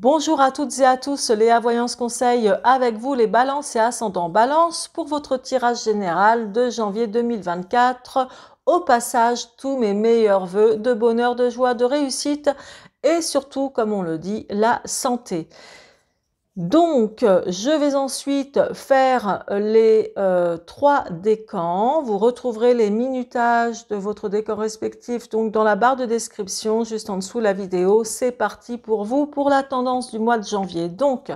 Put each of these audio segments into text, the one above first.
Bonjour à toutes et à tous, Léa Voyance Conseil avec vous les balances et ascendants balance pour votre tirage général de janvier 2024. Au passage, tous mes meilleurs vœux de bonheur, de joie, de réussite et surtout, comme on le dit, la santé. Donc, je vais ensuite faire les 3 décans. Vous retrouverez les minutages de votre décan respectif donc dans la barre de description, juste en dessous de la vidéo. C'est parti pour vous, pour la tendance du mois de janvier. Donc,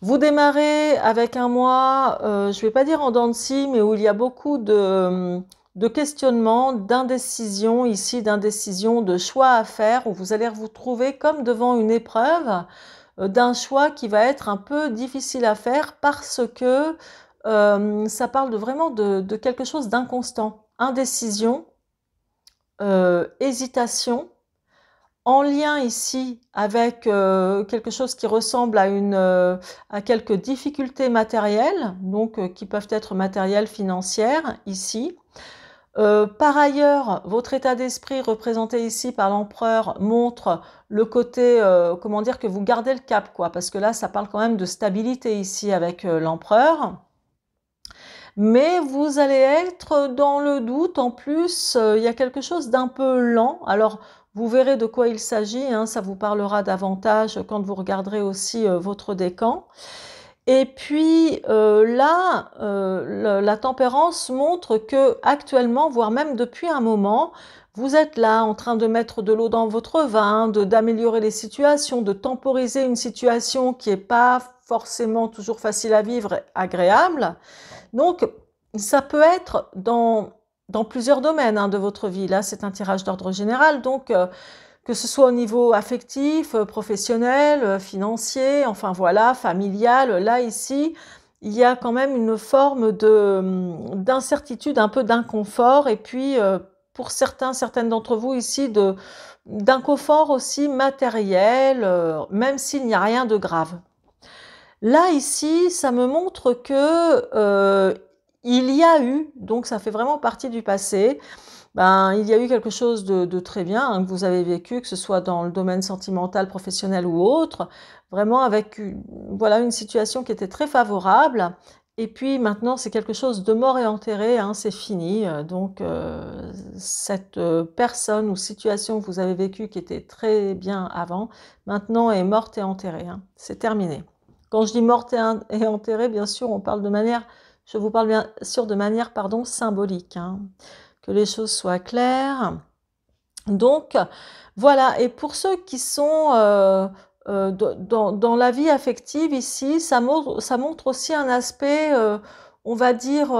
vous démarrez avec un mois, je ne vais pas dire en dents de scie, mais où il y a beaucoup de questionnements, d'indécision ici, d'indécision, de choix à faire, où vous allez vous trouver comme devant une épreuve d'un choix qui va être un peu difficile à faire parce que ça parle vraiment de quelque chose d'inconstant, indécision, hésitation, en lien ici avec quelque chose qui ressemble à quelques difficultés matérielles, donc qui peuvent être matérielles, financières ici. Par ailleurs, votre état d'esprit représenté ici par l'empereur montre le côté, comment dire, que vous gardez le cap, quoi, parce que là, ça parle quand même de stabilité ici avec l'empereur. Mais vous allez être dans le doute. En plus, il y a quelque chose d'un peu lent. Alors, vous verrez de quoi il s'agit, hein, ça vous parlera davantage quand vous regarderez aussi votre décan. Et puis là, la tempérance montre que actuellement, voire même depuis un moment, vous êtes là en train de mettre de l'eau dans votre vin, d'améliorer les situations, de temporiser une situation qui n'est pas forcément toujours facile à vivre, agréable. Donc, ça peut être dans plusieurs domaines hein, de votre vie. Là, c'est un tirage d'ordre général, donc que ce soit au niveau affectif, professionnel, financier, enfin voilà, familial, là ici, il y a quand même une forme d'incertitude, un peu d'inconfort, et puis pour certaines d'entre vous ici, d'inconfort aussi matériel, même s'il n'y a rien de grave. Là ici, ça me montre que il y a eu, donc ça fait vraiment partie du passé, il y a eu quelque chose de très bien hein, que vous avez vécu, que ce soit dans le domaine sentimental, professionnel ou autre, vraiment avec voilà, une situation qui était très favorable. Et puis maintenant, c'est quelque chose de mort et enterré, hein, c'est fini. Donc, cette personne ou situation que vous avez vécue qui était très bien avant, maintenant est morte et enterrée. Hein, c'est terminé. Quand je dis morte et enterrée, bien sûr, je vous parle bien sûr de manière, pardon, symbolique. Hein. Que les choses soient claires. Donc, voilà. Et pour ceux qui sont dans la vie affective ici, ça montre aussi un aspect, on va dire,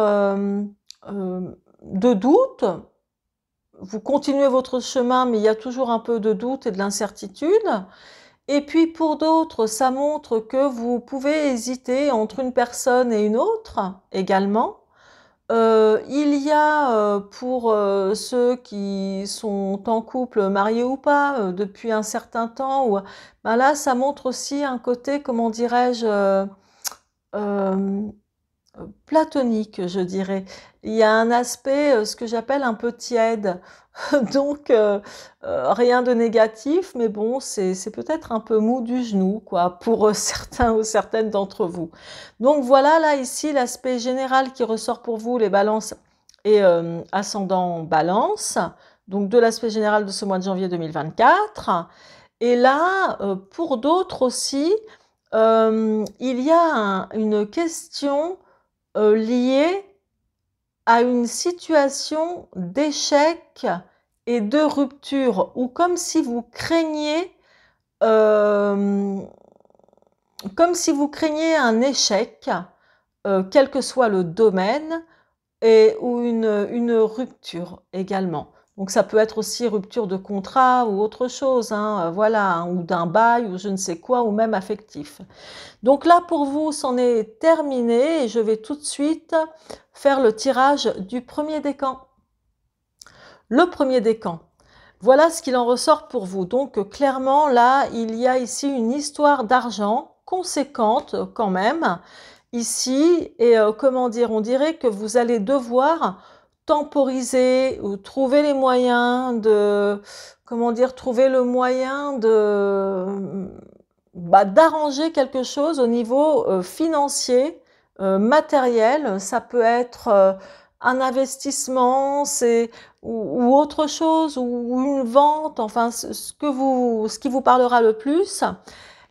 de doute. Vous continuez votre chemin, mais il y a toujours un peu de doute et de l'incertitude. Et puis pour d'autres, ça montre que vous pouvez hésiter entre une personne et une autre également. Il y a pour ceux qui sont en couple, mariés ou pas, depuis un certain temps, là ça montre aussi un côté, comment dirais-je, euh, platonique, je dirais. Il y a un aspect, ce que j'appelle un peu tiède. Donc, rien de négatif, mais bon, c'est peut-être un peu mou du genou, quoi, pour certains ou certaines d'entre vous. Donc voilà, là, ici, l'aspect général qui ressort pour vous, les balances et ascendant balance, donc de l'aspect général de ce mois de janvier 2024. Et là, pour d'autres aussi, il y a une question liée à une situation d'échec et de rupture, ou comme si vous craignez un échec, quel que soit le domaine, ou une rupture également. Donc ça peut être aussi rupture de contrat ou autre chose, hein, voilà, hein, ou d'un bail ou je ne sais quoi, ou même affectif. Donc là, pour vous, c'en est terminé et je vais tout de suite faire le tirage du premier décan. Le premier décan. Voilà ce qu'il en ressort pour vous. Donc clairement, là, il y a ici une histoire d'argent conséquente quand même, ici. Et comment dire, on dirait que vous allez devoir temporiser ou trouver les moyens de, comment dire, trouver le moyen d'arranger quelque chose au niveau financier, matériel. Ça peut être un investissement, ou autre chose, ou une vente, enfin ce qui vous parlera le plus.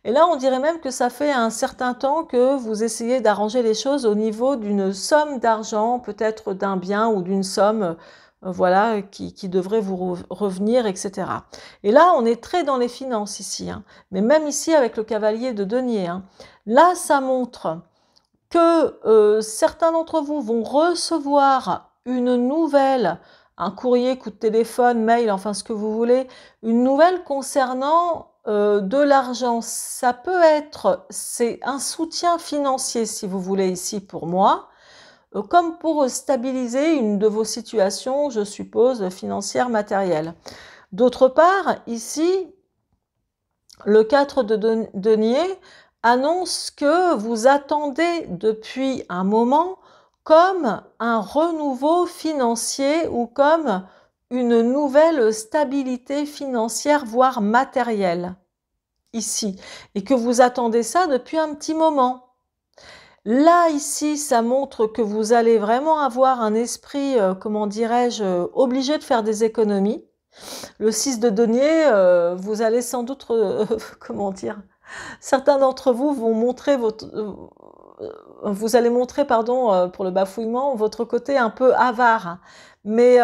Et là, on dirait même que ça fait un certain temps que vous essayez d'arranger les choses au niveau d'une somme d'argent, peut-être d'un bien ou d'une somme, voilà, qui devrait vous revenir, etc. Et là, on est très dans les finances ici, hein. Mais même ici, avec le cavalier de denier, hein. Là, ça montre que certains d'entre vous vont recevoir une nouvelle, un courrier, coup de téléphone, mail, enfin ce que vous voulez, une nouvelle concernant de l'argent. Ça peut être, c'est un soutien financier si vous voulez ici pour moi, comme pour stabiliser une de vos situations, je suppose, financières, matérielles. D'autre part, ici, le 4 de denier annonce que vous attendez depuis un moment comme un renouveau financier ou comme une nouvelle stabilité financière, voire matérielle, ici, et que vous attendez ça depuis un petit moment. Là, ici, ça montre que vous allez vraiment avoir un esprit, comment dirais-je, obligé de faire des économies. Le 6 de denier, vous allez sans doute, comment dire, certains d'entre vous vont montrer vous allez montrer, pardon, pour le bafouillement, votre côté un peu avare. Mais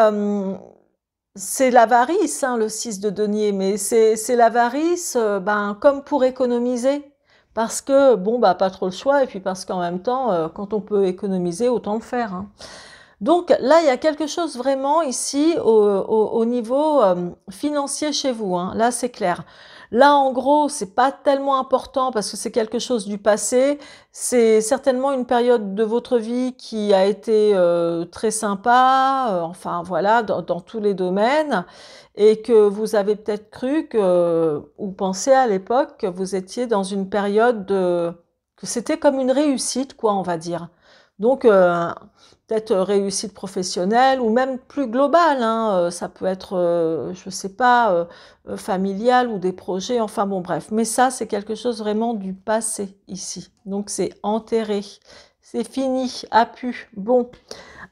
c'est l'avarice, hein, le 6 de denier, mais c'est l'avarice, comme pour économiser. Parce que, bon, pas trop le choix, et puis parce qu'en même temps, quand on peut économiser, autant le faire, hein. Donc là, il y a quelque chose vraiment ici au niveau financier chez vous, hein. Là, c'est clair. Là, en gros, c'est pas tellement important parce que c'est quelque chose du passé. C'est certainement une période de votre vie qui a été très sympa, enfin voilà, dans tous les domaines, et que vous avez peut-être cru ou pensé à l'époque que vous étiez dans une période que c'était comme une réussite, quoi, on va dire. Donc, peut-être réussite professionnelle ou même plus globale, hein, ça peut être, je sais pas, familial ou des projets, enfin bon bref. Mais ça, c'est quelque chose vraiment du passé ici. Donc c'est enterré, c'est fini, a pu. Bon,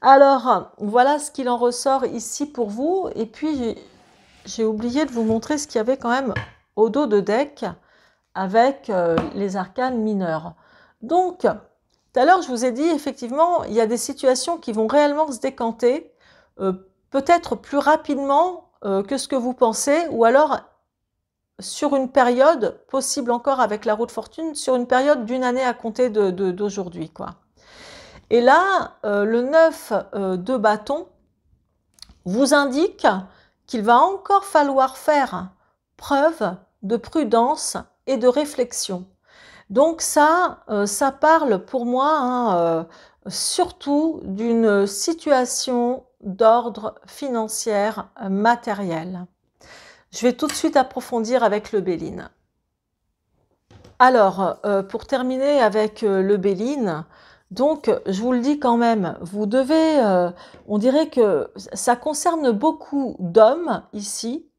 alors voilà ce qu'il en ressort ici pour vous. Et puis j'ai oublié de vous montrer ce qu'il y avait quand même au dos de deck avec les arcanes mineurs. Donc, tout à l'heure, je vous ai dit, effectivement, il y a des situations qui vont réellement se décanter, peut-être plus rapidement que ce que vous pensez, ou alors sur une période, possible encore avec la roue de fortune, sur une période d'une année à compter d'aujourd'hui, quoi. Et là, le 9 de bâton vous indique qu'il va encore falloir faire preuve de prudence et de réflexion. Donc ça parle pour moi, hein, surtout d'une situation d'ordre financier matériel. Je vais tout de suite approfondir avec le Béline. Alors, pour terminer avec le Béline, donc je vous le dis quand même, vous devez, on dirait que ça concerne beaucoup d'hommes ici,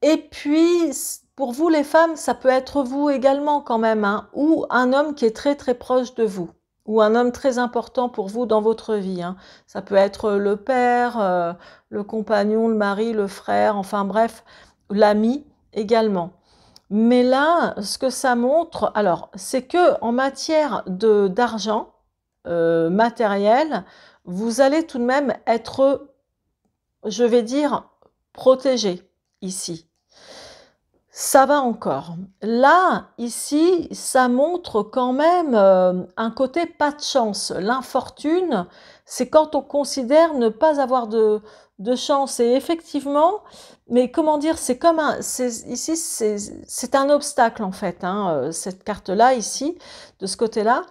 et puis pour vous les femmes, ça peut être vous également quand même, hein, ou un homme qui est très très proche de vous, ou un homme très important pour vous dans votre vie, hein. Ça peut être le père, le compagnon, le mari, le frère, enfin bref, l'ami également. Mais là, ce que ça montre, alors, c'est que en matière d'argent matériel, vous allez tout de même être, je vais dire, protégé ici. Ça va encore. Là, ici, ça montre quand même un côté pas de chance. L'infortune, c'est quand on considère ne pas avoir de chance. Et effectivement, mais comment dire, c'est comme ici, c'est un obstacle en fait, hein, cette carte-là, ici, de ce côté-là.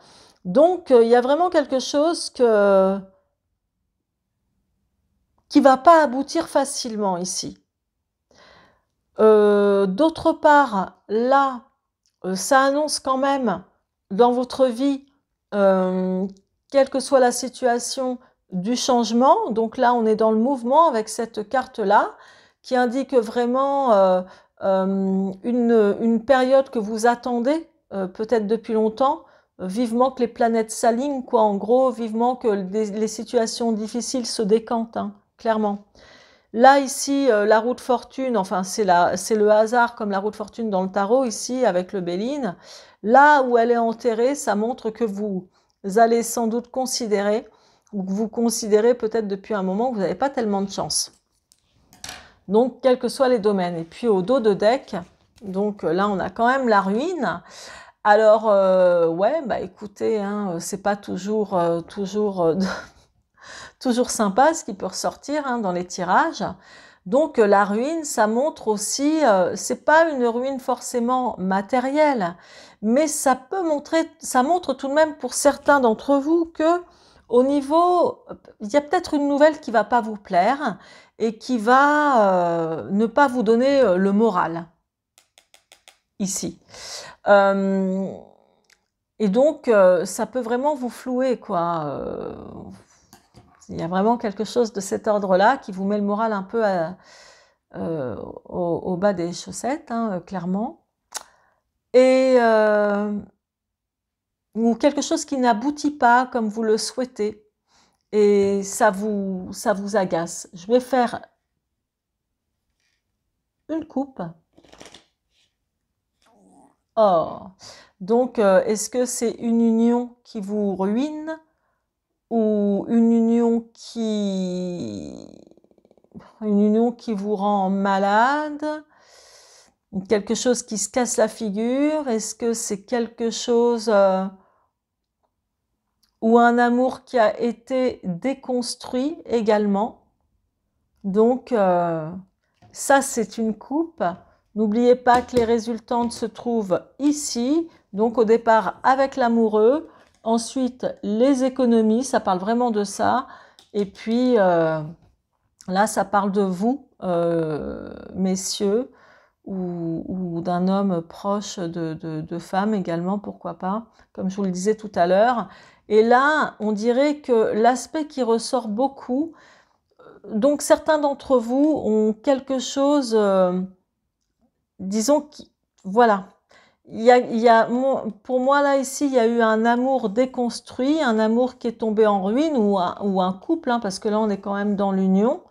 Donc, il y a vraiment quelque chose qui ne va pas aboutir facilement ici. D'autre part, là, ça annonce quand même dans votre vie, quelle que soit la situation, du changement. Donc là, on est dans le mouvement avec cette carte-là, qui indique vraiment une période que vous attendez peut-être depuis longtemps, vivement que les planètes s'alignent, quoi, en gros, vivement que les situations difficiles se décantent, hein, clairement. Là, ici, la roue de fortune, enfin, c'est le hasard comme la roue de fortune dans le tarot, ici, avec le Béline. Là où elle est enterrée, ça montre que vous allez sans doute considérer, ou que vous considérez peut-être depuis un moment que vous n'avez pas tellement de chance. Donc, quels que soient les domaines. Et puis, au dos de deck, donc là, on a quand même la ruine. Alors, ouais, bah écoutez, hein, c'est pas toujours, toujours sympa ce qui peut ressortir hein, dans les tirages. Donc, la ruine, ça montre aussi, c'est pas une ruine forcément matérielle, mais ça peut montrer, ça montre tout de même pour certains d'entre vous que au niveau, il y a peut-être une nouvelle qui va pas vous plaire et qui va ne pas vous donner le moral ici. Et donc, ça peut vraiment vous flouer, quoi. Il y a vraiment quelque chose de cet ordre-là qui vous met le moral un peu au bas des chaussettes, hein, clairement. Et ou quelque chose qui n'aboutit pas comme vous le souhaitez. Et ça vous agace. Je vais faire une coupe. Oh, donc est-ce que c'est une union qui vous ruine ou une union qui vous rend malade, quelque chose qui se casse la figure? Est-ce que c'est quelque chose ou un amour qui a été déconstruit également? Donc ça c'est une coupe. N'oubliez pas que les résultantes se trouvent ici, donc au départ avec l'amoureux, ensuite les économies, ça parle vraiment de ça, et puis là ça parle de vous, messieurs, ou d'un homme proche de femmes également, pourquoi pas, comme je vous le disais tout à l'heure. Et là, on dirait que l'aspect qui ressort beaucoup, donc certains d'entre vous ont quelque chose... disons, voilà, pour moi là ici, il y a eu un amour déconstruit, un amour qui est tombé en ruine ou un couple, hein, parce que là on est quand même dans l'union.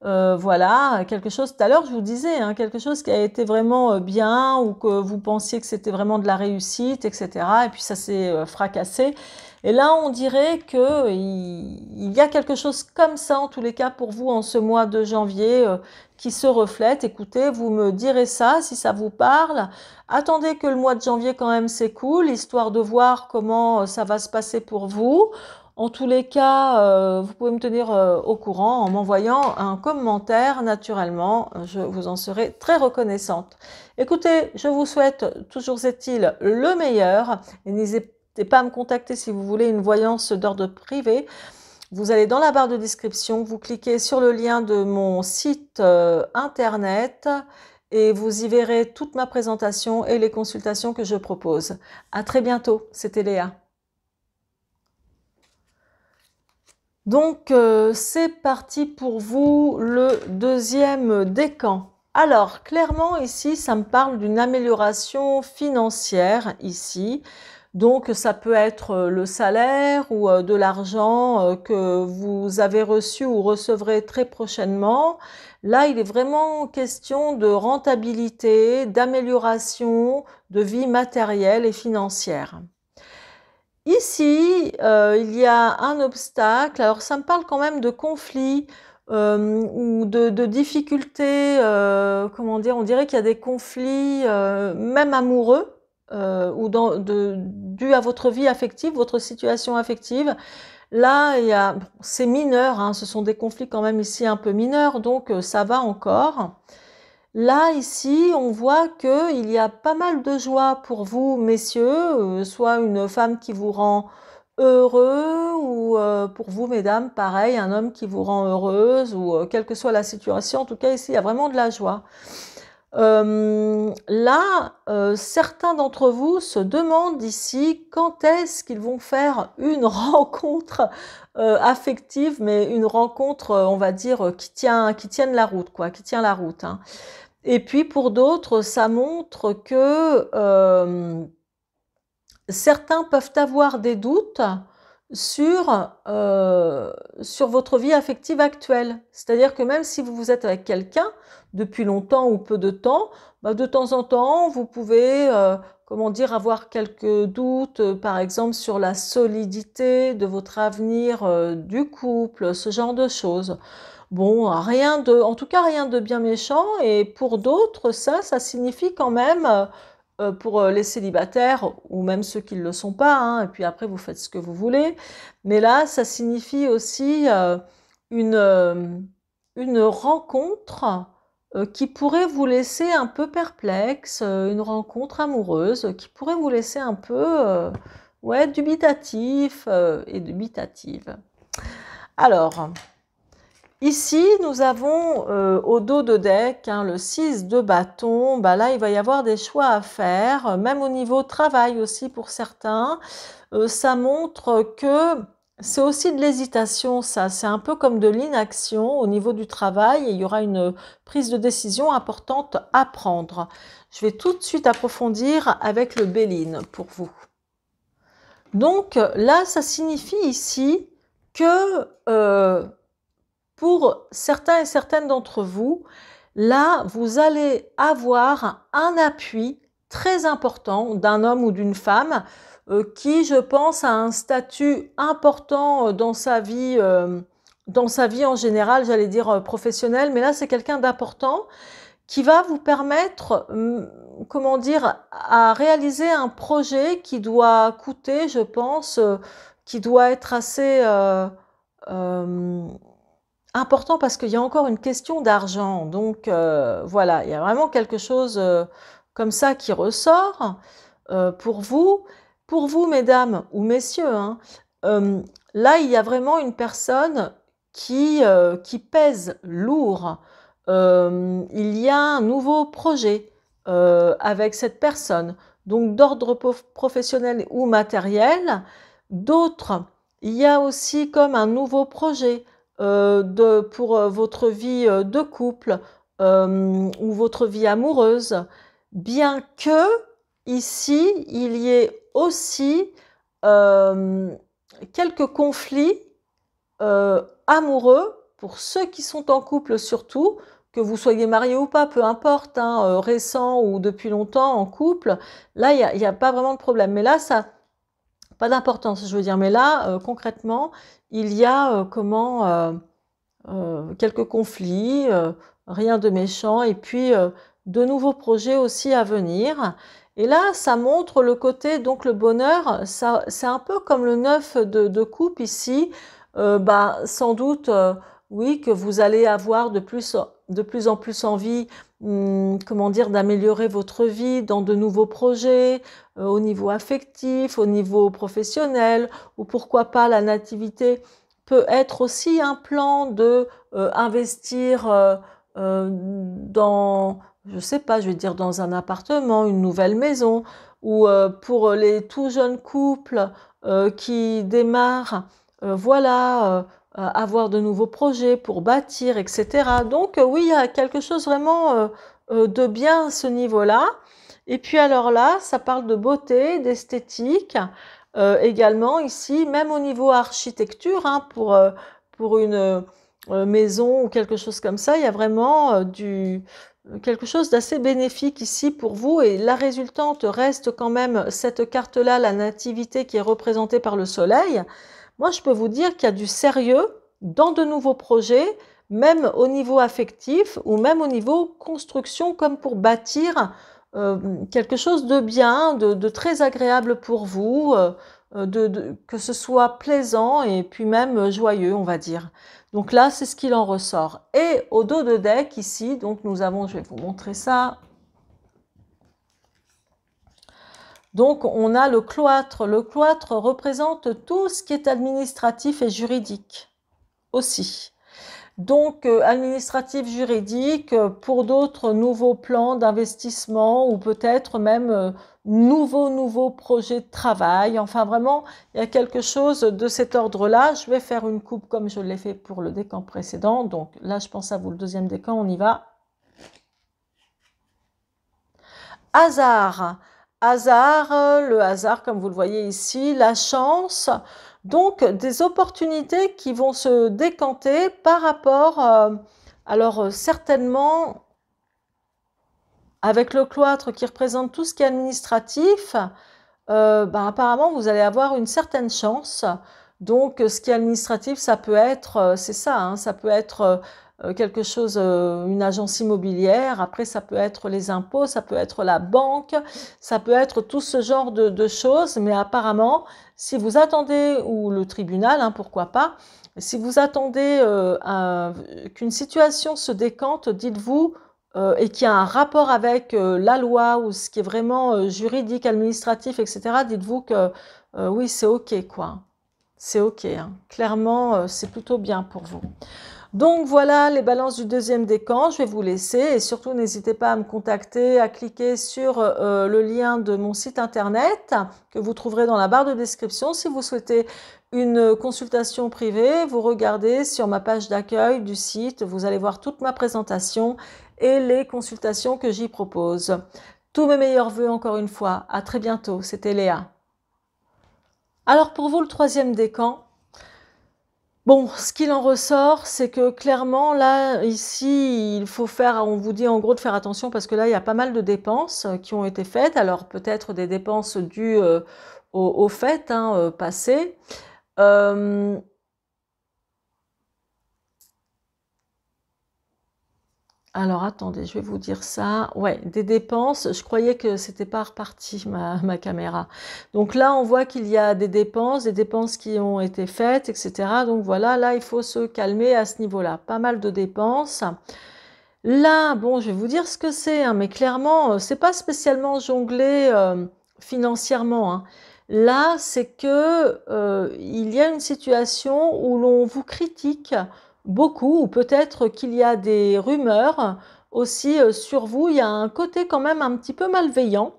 Voilà, quelque chose, tout à l'heure je vous disais, hein, quelque chose qui a été vraiment bien ou que vous pensiez que c'était vraiment de la réussite, etc. Et puis ça s'est fracassé. Et là, on dirait que il y a quelque chose comme ça, en tous les cas, pour vous en ce mois de janvier qui se reflète. Écoutez, vous me direz ça si ça vous parle. Attendez que le mois de janvier quand même s'écoule, histoire de voir comment ça va se passer pour vous. En tous les cas, vous pouvez me tenir au courant en m'envoyant un commentaire naturellement. Je vous en serai très reconnaissante. Écoutez, je vous souhaite, toujours est-il, le meilleur. Et n'hésitez pas à me contacter si vous voulez une voyance d'ordre privé. Vous allez dans la barre de description, vous cliquez sur le lien de mon site internet et vous y verrez toute ma présentation et les consultations que je propose. À très bientôt, c'était Léa. Donc, c'est parti pour vous, le deuxième décan. Alors, clairement, ici, ça me parle d'une amélioration financière, ici. Donc, ça peut être le salaire ou de l'argent que vous avez reçu ou recevrez très prochainement. Là, il est vraiment question de rentabilité, d'amélioration de vie matérielle et financière. Ici, il y a un obstacle. Alors, ça me parle quand même de conflits ou de difficultés. Comment dire? On dirait qu'il y a des conflits, même amoureux, ou dû à votre vie affective, votre situation affective. Là, c'est mineur, hein, ce sont des conflits quand même ici un peu mineurs, donc ça va encore. Là, ici, on voit qu'il y a pas mal de joie pour vous, messieurs, soit une femme qui vous rend heureux, ou pour vous, mesdames, pareil, un homme qui vous rend heureuse, ou quelle que soit la situation. En tout cas, ici, il y a vraiment de la joie. Là, certains d'entre vous se demandent ici quand est-ce qu'ils vont faire une rencontre affective, mais une rencontre, on va dire, qui tienne la route, quoi, qui tient la route, hein. Et puis pour d'autres, ça montre que certains peuvent avoir des doutes sur votre vie affective actuelle. C'est-à-dire que même si vous êtes avec quelqu'un depuis longtemps ou peu de temps, bah, de temps en temps, vous pouvez, comment dire, avoir quelques doutes, par exemple, sur la solidité de votre avenir du couple, ce genre de choses. Bon, en tout cas, rien de bien méchant. Et pour d'autres, ça signifie quand même, pour les célibataires ou même ceux qui ne le sont pas, hein, et puis après, vous faites ce que vous voulez. Mais là, ça signifie aussi une, euh, une rencontre qui pourrait vous laisser un peu perplexe, une rencontre amoureuse qui pourrait vous laisser un peu ouais, dubitatif et dubitative. Alors, ici, nous avons au dos de deck hein, le 6 de bâton. Bah là, il va y avoir des choix à faire, même au niveau travail aussi pour certains. Ça montre que c'est aussi de l'hésitation, ça. C'est un peu comme de l'inaction au niveau du travail et il y aura une prise de décision importante à prendre. Je vais tout de suite approfondir avec le Béline pour vous. Donc là, ça signifie ici que pour certains et certaines d'entre vous, là, vous allez avoir un appui très important d'un homme ou d'une femme qui, je pense, a un statut important dans sa vie en général, j'allais dire professionnelle, mais là, c'est quelqu'un d'important qui va vous permettre, comment dire, à réaliser un projet qui doit coûter, je pense, qui doit être assez euh, important parce qu'il y a encore une question d'argent. Donc voilà, il y a vraiment quelque chose comme ça qui ressort pour vous. Pour vous, mesdames ou messieurs, hein, là, il y a vraiment une personne qui pèse lourd. Il y a un nouveau projet avec cette personne, donc d'ordre professionnel ou matériel. D'autres, il y a aussi comme un nouveau projet pour votre vie de couple ou votre vie amoureuse, bien que ici, il y ait aussi quelques conflits amoureux, pour ceux qui sont en couple surtout, que vous soyez marié ou pas, peu importe, hein, récent ou depuis longtemps en couple, là, il n'y a pas vraiment de problème. Mais là, ça pas d'importance, je veux dire. Mais là, concrètement, il y a quelques conflits, rien de méchant, et puis de nouveaux projets aussi à venir. Et là, ça montre le côté, donc le bonheur, c'est un peu comme le 9 de coupe ici, bah, sans doute, oui, que vous allez avoir de plus en plus envie, comment dire, d'améliorer votre vie dans de nouveaux projets, au niveau affectif, au niveau professionnel, ou pourquoi pas la nativité peut être aussi un plan de investir dans, je sais pas, je vais dire dans un appartement, une nouvelle maison, ou pour les tout jeunes couples qui démarrent, voilà, avoir de nouveaux projets pour bâtir, etc. Donc oui, il y a quelque chose vraiment de bien à ce niveau-là. Et puis alors là, ça parle de beauté, d'esthétique. Également ici, même au niveau architecture, hein, pour une maison ou quelque chose comme ça, il y a vraiment quelque chose d'assez bénéfique ici pour vous. Et la résultante reste quand même cette carte-là, la nativité qui est représentée par le soleil. Moi, je peux vous dire qu'il y a du sérieux dans de nouveaux projets, même au niveau affectif ou même au niveau construction, comme pour bâtir quelque chose de bien, de très agréable pour vous, que ce soit plaisant et puis même joyeux, on va dire. Donc là, c'est ce qu'il en ressort. Et au dos de deck, ici, donc nous avons, je vais vous montrer ça. Donc on a le cloître. Le cloître représente tout ce qui est administratif et juridique aussi. Donc, administratif, juridique, pour d'autres, nouveaux plans d'investissement ou peut-être même nouveaux projets de travail. Enfin, vraiment, il y a quelque chose de cet ordre-là. Je vais faire une coupe comme je l'ai fait pour le décan précédent. Donc là, je pense à vous, le deuxième décan, on y va. Hasard. hasard, le hasard comme vous le voyez ici, la chance, donc des opportunités qui vont se décanter par rapport, alors certainement avec le cloître qui représente tout ce qui est administratif, apparemment vous allez avoir une certaine chance. Donc ce qui est administratif, ça peut être, c'est ça, hein, ça peut être quelque chose, une agence immobilière, après ça peut être les impôts, ça peut être la banque, ça peut être tout ce genre de choses, mais apparemment, si vous attendez, ou le tribunal, hein, pourquoi pas, si vous attendez qu'une situation se décante, dites-vous, et qu'il y a un rapport avec la loi, ou ce qui est vraiment juridique, administratif, etc., dites-vous que oui, c'est OK, quoi. C'est OK, hein. Clairement, c'est plutôt bien pour vous. Donc voilà les balances du deuxième décan, je vais vous laisser et surtout n'hésitez pas à me contacter, à cliquer sur le lien de mon site internet que vous trouverez dans la barre de description. Si vous souhaitez une consultation privée, vous regardez sur ma page d'accueil du site, vous allez voir toute ma présentation et les consultations que j'y propose. Tous mes meilleurs vœux encore une fois, à très bientôt, c'était Léa. Alors pour vous le troisième décan, bon, ce qu'il en ressort, c'est que clairement, là, ici, il faut faire, on vous dit en gros de faire attention parce que là, il y a pas mal de dépenses qui ont été faites. Alors, peut-être des dépenses dues aux fêtes passées. Alors, attendez, je vais vous dire ça. Ouais, des dépenses. Je croyais que c'était pas reparti, ma caméra. Donc là, on voit qu'il y a des dépenses qui ont été faites, etc. Donc voilà, là, il faut se calmer à ce niveau-là. Pas mal de dépenses. Là, bon, je vais vous dire ce que c'est, hein, mais clairement, c'est pas spécialement jongler financièrement, hein. Là, c'est que il y a une situation où l'on vous critique beaucoup, ou peut-être qu'il y a des rumeurs aussi sur vous. Il y a un côté quand même un petit peu malveillant.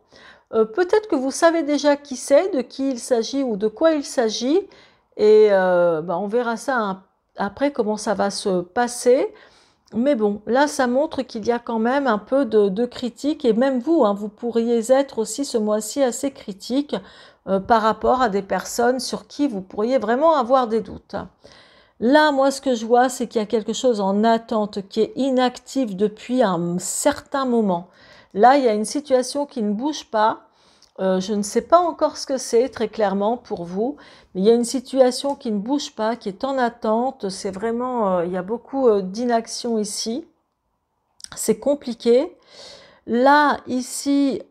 Peut-être que vous savez déjà qui c'est, de qui il s'agit ou de quoi il s'agit, et on verra ça après comment ça va se passer. Mais bon, là, ça montre qu'il y a quand même un peu de critique, et même vous, hein, vous pourriez être aussi ce mois-ci assez critique par rapport à des personnes sur qui vous pourriez vraiment avoir des doutes. Là, moi, ce que je vois, c'est qu'il y a quelque chose en attente qui est inactif depuis un certain moment. Là, il y a une situation qui ne bouge pas. Je ne sais pas encore ce que c'est très clairement pour vous, mais il y a une situation qui ne bouge pas, qui est en attente. C'est vraiment, il y a beaucoup d'inaction ici. C'est compliqué. Là, ici,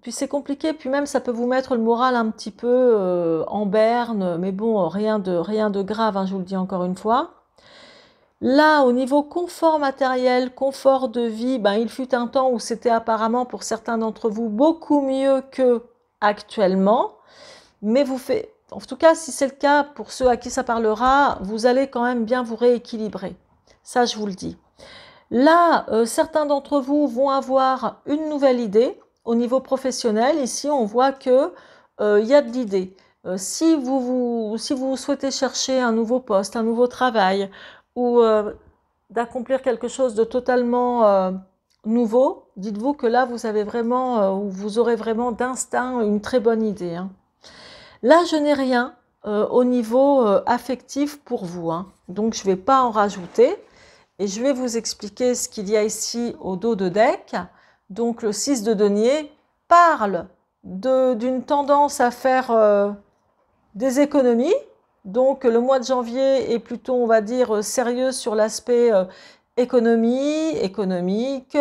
puis c'est compliqué, puis même ça peut vous mettre le moral un petit peu en berne, mais bon, rien de grave, hein, je vous le dis encore une fois. Là, au niveau confort matériel, confort de vie, il fut un temps où c'était apparemment pour certains d'entre vous beaucoup mieux que actuellement. Mais en tout cas, si c'est le cas pour ceux à qui ça parlera, vous allez quand même bien vous rééquilibrer. Ça, je vous le dis. Là, certains d'entre vous vont avoir une nouvelle idée au niveau professionnel. Ici, on voit que y a de l'idée. Si vous souhaitez chercher un nouveau poste, un nouveau travail, ou d'accomplir quelque chose de totalement nouveau, dites-vous que là, vous avez vraiment, ou vous aurez vraiment d'instinct une très bonne idée, hein. Là, je n'ai rien au niveau affectif pour vous, hein. Donc, je ne vais pas en rajouter. Et je vais vous expliquer ce qu'il y a ici au dos de deck. Donc, le 6 de denier parle d'une tendance à faire des économies. Donc, le mois de janvier est plutôt, on va dire, sérieux sur l'aspect économie, économique,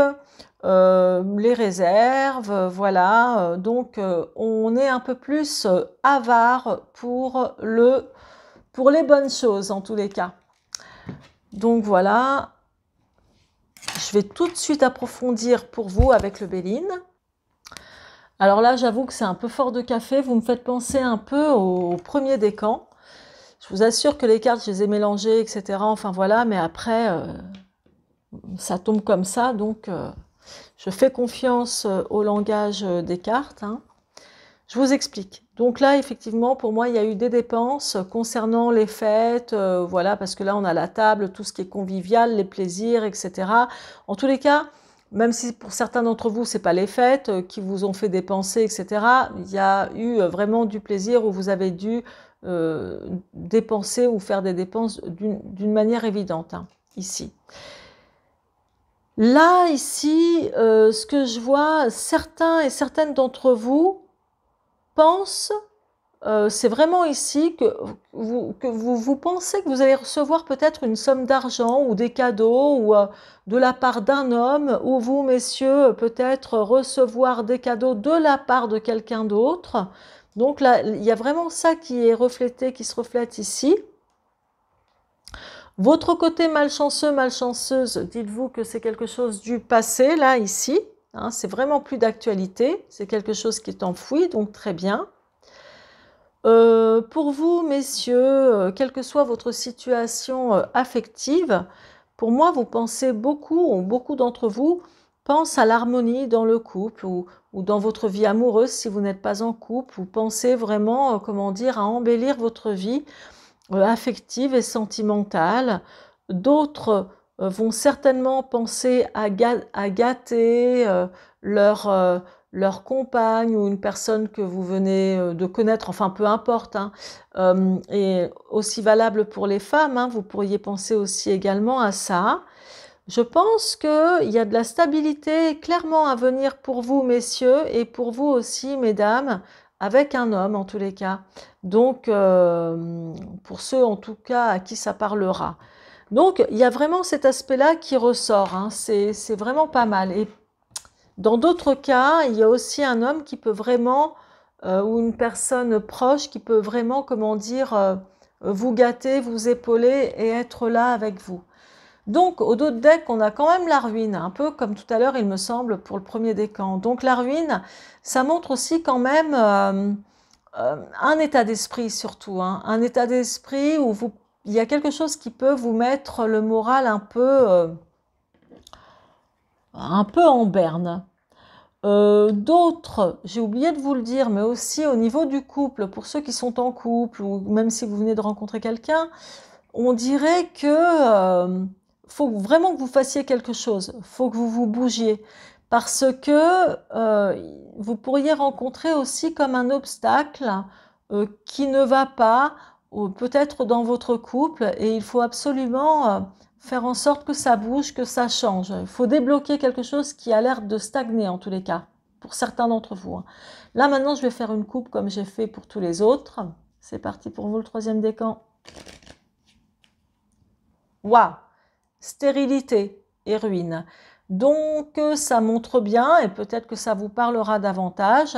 les réserves, voilà. Donc, on est un peu plus avare pour les bonnes choses, en tous les cas. Donc, voilà. Je vais tout de suite approfondir pour vous avec le Béline. Alors là, j'avoue que c'est un peu fort de café. Vous me faites penser un peu au premier décan. Je vous assure que les cartes, je les ai mélangées, etc. Enfin voilà, mais après, ça tombe comme ça. Donc, je fais confiance au langage des cartes, hein. Je vous explique. Donc là, effectivement, pour moi, il y a eu des dépenses concernant les fêtes, voilà, parce que là, on a la table, tout ce qui est convivial, les plaisirs, etc. En tous les cas, même si pour certains d'entre vous, c'est pas les fêtes qui vous ont fait dépenser, etc. Il y a eu vraiment du plaisir où vous avez dû dépenser ou faire des dépenses d'une manière évidente, hein, ici. Là, ici, ce que je vois, certains et certaines d'entre vous pensent, c'est vraiment ici que vous pensez que vous allez recevoir peut-être une somme d'argent ou des cadeaux ou de la part d'un homme, ou vous, messieurs, peut-être recevoir des cadeaux de la part de quelqu'un d'autre. Donc là, il y a vraiment ça qui est reflété, qui se reflète ici. Votre côté malchanceux, malchanceuse, dites-vous que c'est quelque chose du passé, là, ici. Hein, c'est vraiment plus d'actualité. C'est quelque chose qui est enfoui, donc très bien. Pour vous, messieurs, quelle que soit votre situation affective, pour moi, vous pensez beaucoup, ou beaucoup d'entre vous pensent à l'harmonie dans le couple ou dans votre vie amoureuse si vous n'êtes pas en couple. Vous pensez vraiment, comment dire, à embellir votre vie affective et sentimentale. D'autres vont certainement penser à gâter leur compagne ou une personne que vous venez de connaître, enfin peu importe, hein, et aussi valable pour les femmes, hein, vous pourriez penser aussi également à ça. Je pense qu'il y a de la stabilité clairement à venir pour vous, messieurs, et pour vous aussi, mesdames, avec un homme en tous les cas. Donc, pour ceux en tout cas à qui ça parlera. Donc, il y a vraiment cet aspect-là qui ressort, hein. C'est vraiment pas mal. Et dans d'autres cas, il y a aussi un homme qui peut vraiment, ou une personne proche qui peut vraiment, comment dire, vous gâter, vous épauler et être là avec vous. Donc, au dos de deck, on a quand même la ruine, un peu comme tout à l'heure, il me semble, pour le premier décan. Donc, la ruine, ça montre aussi quand même un état d'esprit surtout, hein, un état d'esprit où il y a quelque chose qui peut vous mettre le moral un peu en berne. D'autres, j'ai oublié de vous le dire, mais aussi au niveau du couple, pour ceux qui sont en couple, ou même si vous venez de rencontrer quelqu'un, on dirait que faut vraiment que vous fassiez quelque chose, faut que vous vous bougiez, parce que vous pourriez rencontrer aussi comme un obstacle qui ne va pas, peut-être dans votre couple, et il faut absolument faire en sorte que ça bouge, que ça change. Il faut débloquer quelque chose qui a l'air de stagner en tous les cas, pour certains d'entre vous. Là maintenant, je vais faire une coupe comme j'ai fait pour tous les autres. C'est parti pour vous, le troisième décan. Waouh! Stérilité et ruine. Donc, ça montre bien, et peut-être que ça vous parlera davantage,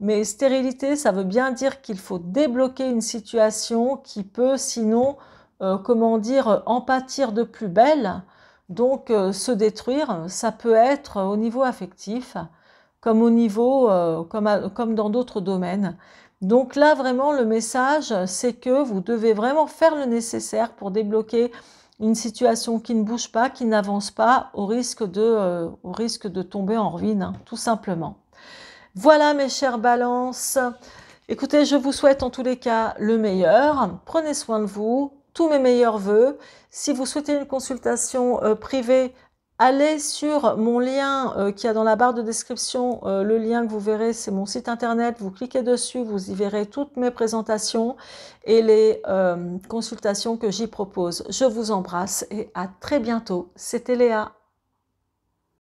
mais stérilité, ça veut bien dire qu'il faut débloquer une situation qui peut sinon, comment dire, en pâtir de plus belle, donc se détruire. Ça peut être au niveau affectif, comme au niveau, comme dans d'autres domaines. Donc là, vraiment, le message, c'est que vous devez vraiment faire le nécessaire pour débloquer une situation qui ne bouge pas, qui n'avance pas, au risque de tomber en ruine, hein, tout simplement. Voilà mes chères balances. Écoutez, je vous souhaite en tous les cas le meilleur. Prenez soin de vous, tous mes meilleurs vœux. Si vous souhaitez une consultation privée, allez sur mon lien qui est dans la barre de description. Le lien que vous verrez, c'est mon site internet. Vous cliquez dessus, vous y verrez toutes mes présentations et les consultations que j'y propose. Je vous embrasse et à très bientôt. C'était Léa.